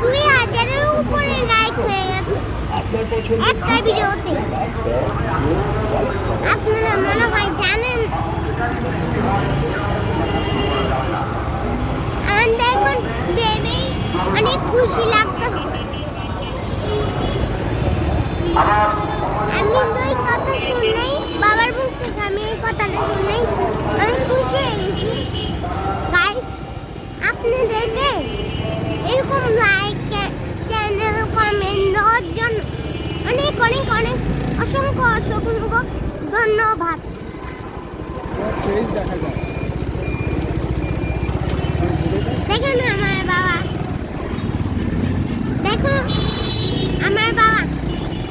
2000-এর উপরে লাইক হয়ে গেছে একটা ভিডিওতে। আপনারা মনে হয় জানেন, আমাদের এখন ভেবেই অনেক খুশি লাগতেছে। আমি তো এই কথা শুনলেই, বাবার মুখ থেকে আমি এই কথাটা শুনলেই অনেক খুশি হয়ে গেছি। গাইস, আপনাদেরকে এরকম লাইক, চ্যানেল, কমেন্ট দেওয়ার জন্য অনেক অনেক অনেক অসংখ্য অসংখ্য ধন্যবাদ। দেখুন আমার বাবা, দেখুন আমার বাবা,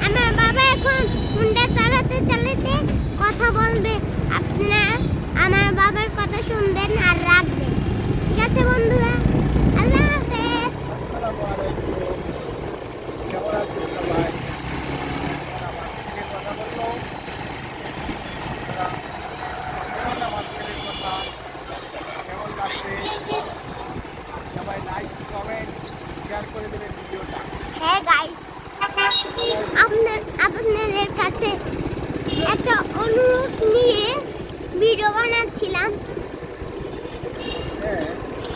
আমার বাবা এখন ফোনটা চালাতে চালাতে কথা বলবে। আপনারা আমার বাবার কথা শুনবেন আর রাখবেন, ঠিক আছে বন্ধুরা? আল্লাহ হাফেজ। আসসালামু আলাইকুম। কেমন আছেন সবাই? আমার ছেলের কথা বললো, আমার ছেলের কথা কেমন লাগছে? সবাই লাইক, কমেন্ট, শেয়ার করে দেবেন ভিডিওটা। হ্যাঁ গাইস, আপনাদের কাছে একটা অনুরোধ নিয়ে ভিডিও বানাচ্ছিলাম। হ্যাঁ,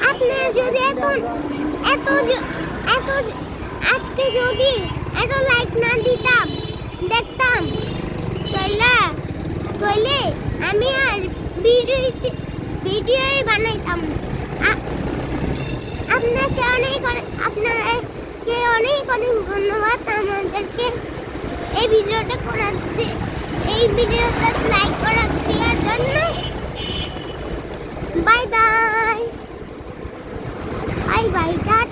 আপনারা যদি এখন এত এত আজকে যদি এত লাইক না দিতাম, দেখতাম, তাহলে আমি আর ভিডিওই বানাইতাম না। আপনাকে আপনাকে অনেক অনেক ধন্যবাদ আমাদেরকে এই ভিডিওটা এই ভিডিওটা লাইক দেওয়ার জন্য। Bye bye, bye bye, tata.